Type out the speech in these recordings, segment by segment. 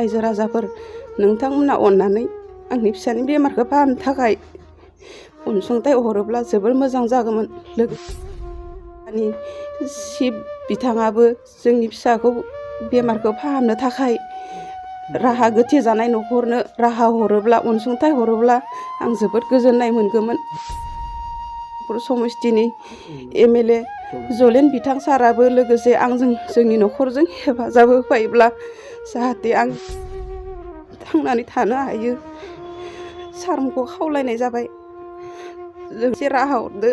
रायजो राजाफोर नोंथांमोना अननानै आंनि फिसानि बेमारखौ फाहामनो थाखाय अनसुंथाइ हरोब्ला जोबोर मोजां जागौमोन। लोगोसे शिब बिथाङाबो जोंनि फिसाखौ बेमारखौ फाहामनो थाखाय राहा गोथे जानाय न'खरनो राहा हरोब्ला अनसुंथाइ हरोब्ला आं जोबोद गोजोननाय मोनगौमोन। समस्थिनि MLA जलेन बिथां साराबो लोगोसे आंजों जोंनि न'खरजों हेफाजाब होफायोब्ला जाहाथे आं थांनानै थानो हायो सारमोनखौ खावलायनाय जाबाय लोगोसे राहा हरदो।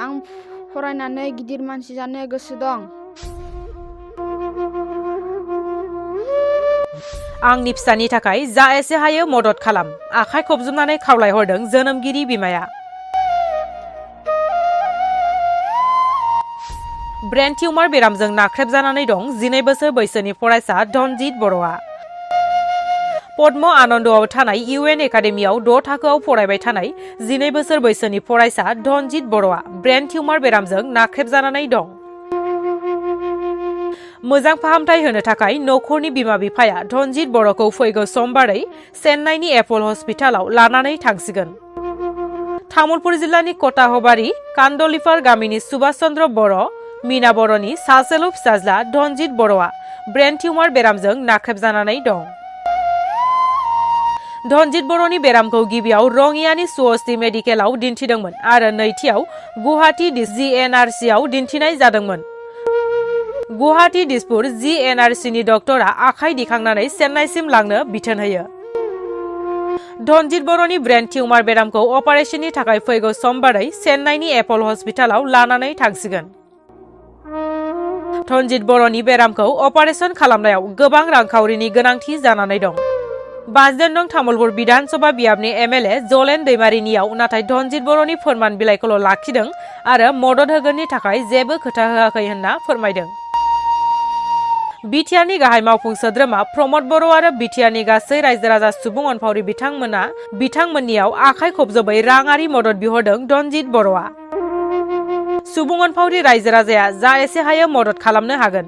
आं फरायनानै गिदिर मानसि जानो गोसो दं। आंनि फिसानि थाखाय जा एसे हायो मदद खालाम, आखाइ खबजोबनानै खावलायहरदों जोनोमगिरि बिमाया। ब्रेन टिउमार बेरामजों नाख्रेबजानानै दं 12 बोसोर बैसोनि फरायसा धनजित बर'आ। पद्म आनन्दआव थानाय UN एकाडेमियाव 6 थाखोआव फरायबाय थानाय 12 बोसोर बैसोनि फरायसा धनजित बर'आ ब्रेन टिउमार बेरामजों नाख्रेबजानानै दं। मोजां फाहामथाय होनो थाखाय नखरनि बिमा बिफाया धनजित बर'खौ फैगौ समबारै चेन्नाइनि एपल हस्पिटालाव लानानै थांसिगोन। तामुलपुर जिल्लानि कटाहबारि कान्दलिफार गामिनि सुभाष चन्द्र बर' मीना बर'नि सासेल' फिसाज्ला धनजित बर'आ ब्रेन टिउमार बेरामजों नाख्रेबजानानै दं। धनजित बर'नि बेरामखौ गिबियाव रङियानि सुअस्ति मेडिकेलाव दिन्थिदोंमोन आरो नैथियाव गुवाहाटी GNRC आव दिन्थिनाय जादोंमोन। गुवाहाटी दिसपुर GNRC नि डक्टरा आखाइ दिखांनानै चेन्नाइसिम लांनो बिथोन होयो। धनजित बर'नि ब्रेन टिउमार बेरामखौ अपारेशननि थाखाय फैगौ समबारै चेन्नाइनि एपल हस्पिटालाव लानानै थांसिगोन। धनजित बर'नि बेरामखौ अपारेशन खालामनायाव गोबां रांखावरिनि गोनांथि जानानै दं। बासदेन दं तामुलपुर बिधानसभा बियाबनि MLA जलेन दैमारिनियाव नाथाय धनजित बर'नि फोरमान बिलाइखौल' लाखिदों आरो मदद होगोननि थाखाय जेबो खोथा होआखै होनना फोरमायदों। बिटिआरनि गाहाय मावफुं सोद्रोमा प्रमद बर' आरो बिटिआरनि गासै रायजो राजा सुबुं अनफावरि बिथांमोननियाव आखाइ खबजोबै राङारि मदद बिहरदों धनजित बर'आ। सुबुं अनफावरि रायजो राजाया जा एसे हायो मदद खालामनो हागोन।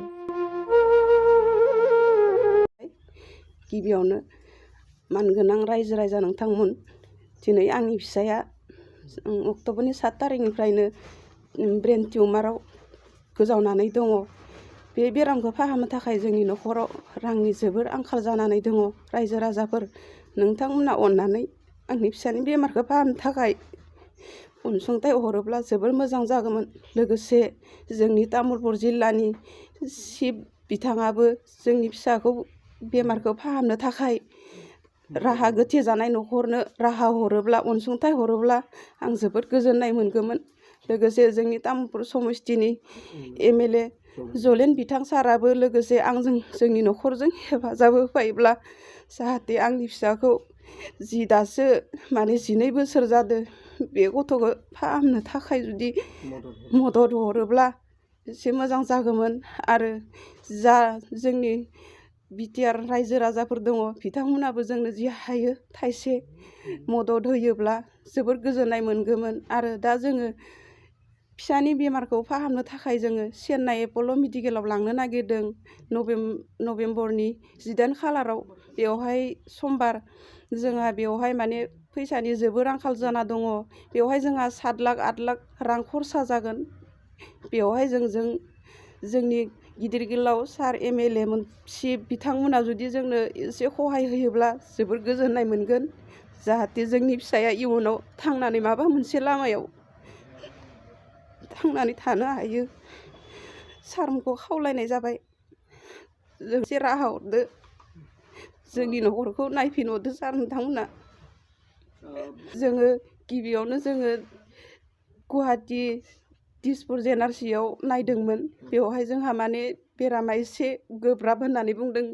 गिबियावनो मानगोनां रायजो राजा नोंथांमोन, दिनै आंनि फिसाया अक्ट'बरनि 7 तारिखनिफ्रायनो ब्रेन टिउमाराव गोजावनानै दङ। बे बेरामखौ फाहामनो थाखाय जोंनि न'खराव रांनि जोबोर आंखाल जानानै दङ। रायजो राजाफोर नोंथांमोना अननानै आंनि फिसानि बेमारखौ फाहामनो थाखाय अनसुंथाइ हरोब्ला जोबोर मोजां जागौमोन। लोगोसे जोंनि तामुलपुर जिल्लानि शिब बिथाङाबो जोंनि फिसाखौ बेमारखौ फाहामनो थाखाय राहा गोथे जानाय न'खरनो राहा हरोब्ला अनसुंथाइ हरोब्ला आं जोबोद गोजोननाय मोनगौमोन। लोगोसे जोंनि तामुलपुर समस्थिनि MLA जलेन बिथां साराबो लोगोसे आंजों जोंनि न'खरजों हेफाजाब होफायोब्ला जाहाथे आंनि फिसाखौ दासो 12 बोसोर जादों बे गथ'खौ फाहामनो थाखाय जुदि मदद हरोब्ला एसे मोजां जागौमोन। आरो जा जोंनि बिटिआर रायजो राजाफोर दङ बिथांमोनाबो जोंनो जि हायो थाइसे मदद होयोब्ला जोबोर गोजोननाय मोनगौमोन। आरो दा जोङो फिसानि बेमारखौ फाहामनो थाखाय जोङो चेन्नाइ एपल' मेडिकेलाव लांनो नागिरदों नभेम्बरनि 18 खालाराव। बेवहाय समबार जोंहा बेवहाय फैसानि जोबोर आंखाल जाना दङ। बेवहाय जोंहा 7 लाख 8 लाख रां खरसा जागोन। बेवहाय जोंनि गिदिर गोलाव सार MLA शिब बिथांमोना जुदि जोंनो एसे सहाय होयोब्ला जोबोर गोजोननाय मोनगोन। जाहाथे जोंनि फिसाया इयुनाव थांनानै माबा मोनसे लामायाव थांनानै थानो हायो सारमोनखौ खावलायनाय जाबाय। लोगोसे राहा हरदो, जोंनि न'खरखौ नायफिनहरदो सार नोंथांमोना। जोङो गिबियावनो गुवाहाटी दिसपुर GNRC आव नायदोंमोन। बेवहाय जोंहा बेरामा एसे गोब्राब होननानै बुंदों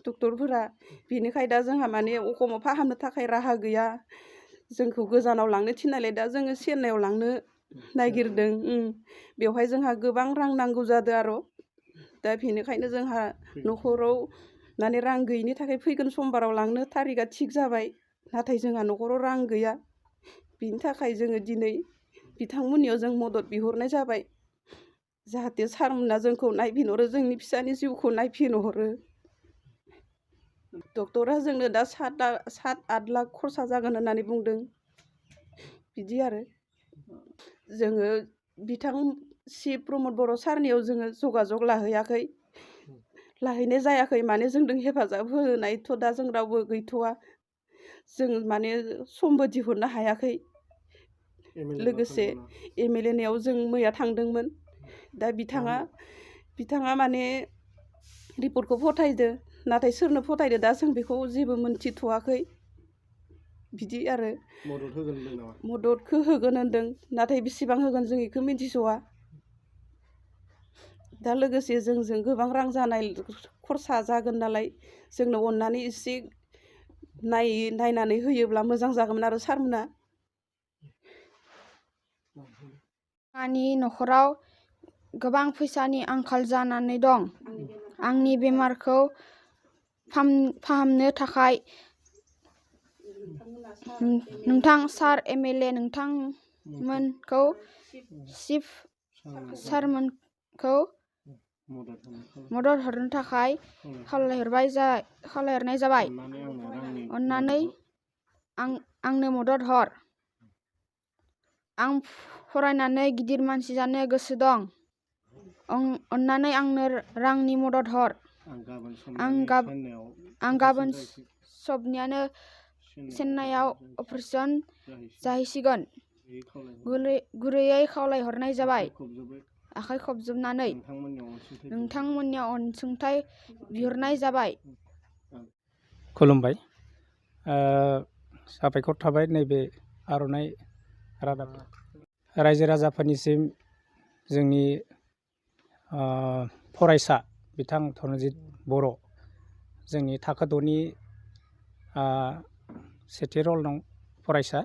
डक्टरफोरा। बेनिखाय दा जोंहा अखमाव फाहामनो थाखाय राहा गैया। जोंखौ गोजानाव लांनो थिननायलाय दा जोङो चेन्नाइआव लांनो नागिरदों। बेवहाय जोंहा गोबां रां नांगौ जादों आरो दा बेनिखायनो जोंहा न'खराव रां गैयिनि थाखाय फैगोन समबाराव लांनो थारिखआ थिग जाबाय। नाथाय जोंहा न'खराव रां गैया। बिनि थाखाय जोङो दिनै बिथांमोननियाव जों मदद बिहरनाय जाबाय। जाहाथे सारमोना जोंखौ नायफिनहरो जोंनि फिसानि जिउखौ नायफिनहरो डक्टरा जोंनो दा 7-8 लाख खरसा जागोन होननानै बुंदों बिदि आरो जोङो बिथां शिब प्रमद बर' सारनियाव जोङो जगाजग लाहैनाय जायाखै माने जोंजों हेफाजाब होनायथ' दा जों रावबो गैथ'वा जों माने समबो दिहुननो हायाखै लोगोसे MLA जों मैया थांदोंमोन दा बिथाङा माने रिपर्टखौ फथायदो नाथाय सोरनो फथायदो दा जों बेखौ जेबो मोनथिथ'वाखै बिदि आरो मददखौ होगोन होनदों नाथाय बेसेबां होगोन जों बेखौ मिथिस'वा दा लोगोसे जोंजों गोबां रां जानाय खरसा जागोन नालाय जोंनो अननानै एसे नायनानै होयोब्ला मोजां जागौमोन आरो सारमोना आंनि न'खराव गोबां फैसानि आंखाल जानानै दं आंनि बेमारखौ फाहामनो थाखाय नोंथां सार MLA नोंथांमोनखौ शिब सारमोनखौ मदद हरनो थाखाय खावलायहरनाय जाबाय अन्नानै आंनो मदद हर आं फरायनानै गिदिर मानसि जानो गोसो दं अन्नानै आंनो रांनि मदद हर आं गाबोन सबनियानो चेन्नाइआव अपारेसन जाहैसिगोन गुरैयै खावलायहरनाय जाबाय आखाइ खबजबनानै नोंथांमोननियाव अनसुंथाइ बिहरनाय जाबाय खुलुमबाय साबायखर थाबाय नैबे आर'नाइ रादाब रायजो राजाफोरनिसिम जोंनि फरायसा बिथां धर्मजित बर' जोंनि थाखो 6नि सेथि रल नं फरायसा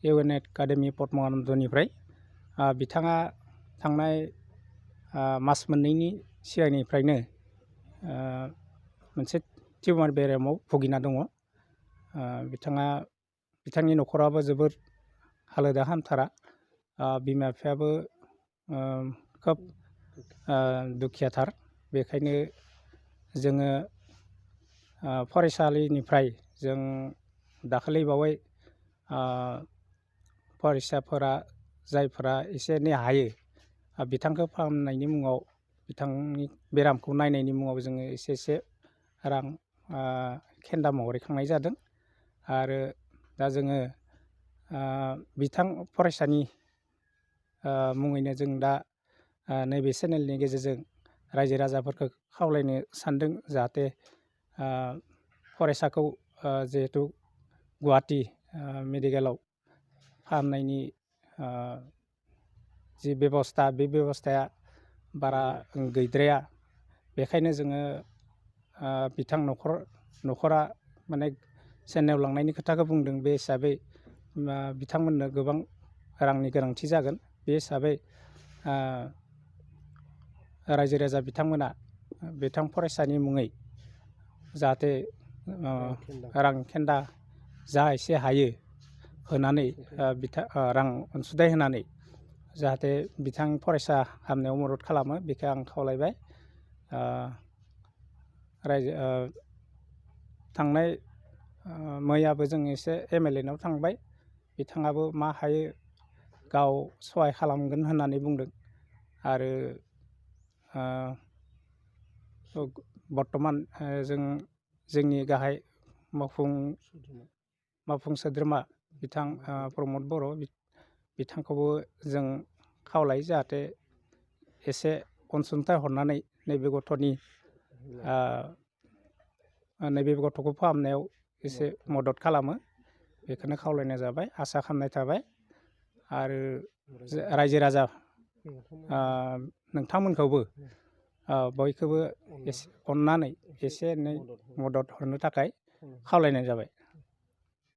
UN एकाडेमि पद्मानन्दनिफ्राय बिथाङा थांनाय मास मोननैनि सिगांनिफ्रायनो मोनसे टिउमार बेरामाव भुगिना दङ बिथांनि न'खराबो जोबोद हालोदा हामथारा बिमा बिफायाबो खोब दुखियाथार बेखायनो जोङो फरायसालिनिफ्राय जों दाखालि बावै फरायसाफोरा जायफोरा एसे एनै हायो बिथांखौ फाहामनायनि मुङाव बिथांनि बेरामखौ नायनायनि मुङाव जोङो एसे रां खेन्दा महरै खांनाय जादों आरो दा जोङो बिथां फरायसानि मुङैनो जों दा नैबे चेनेलनि गेजेरजों रायजो राजाफोरखौ खावलायनो सानदों जाहाथे फरायसाखौ जिहेथु गुवाहाटि मेडिकेलाव फाहामनायनि जि बेबस्था बे बेबस्थाया बारा गैद्राया बेखायनो जोङो बिथां न'खरा माने चेन्नाइआव लांनायनि खोथाखौ बुंदों बे हिसाबै बिथांमोननो गोबां रांनि गोनांथि जागोन बे हिसाबै रायजो राजा बिथांमोना बिथां फरायसानि मुङै जाहाथे रां खेन्दा जा एसे हायो होनानै रां अनसुंथाइ होनानै जाहाथे बिथां फरायसा हामनायाव मदद खालामो बेखौ आं खावलायबाय थांनाय मैयाबो जों एसे MLA नाव थांबाय बिथाङाबो मा हायो गाव सहाय खालामगोन होननानै बुंदों आरो बर्तमान जोंनि गाहाय मावफुं सोद्रोमा बिथां प्रमद बर' बिथांखौबो जों खावलायो जाहाथे एसे अनसुंथाइ हरनानै नैबे गथ'खौ फाहामनायाव एसे मदद खालामो बेखौनो खावलायनाय जाबाय आसा खालामनाय थाबाय आरो रायजो राजा नोंथांमोनखौबो बयखौबो अननानै एसे एनै मदद हरनो थाखाय खावलायनाय जाबाय।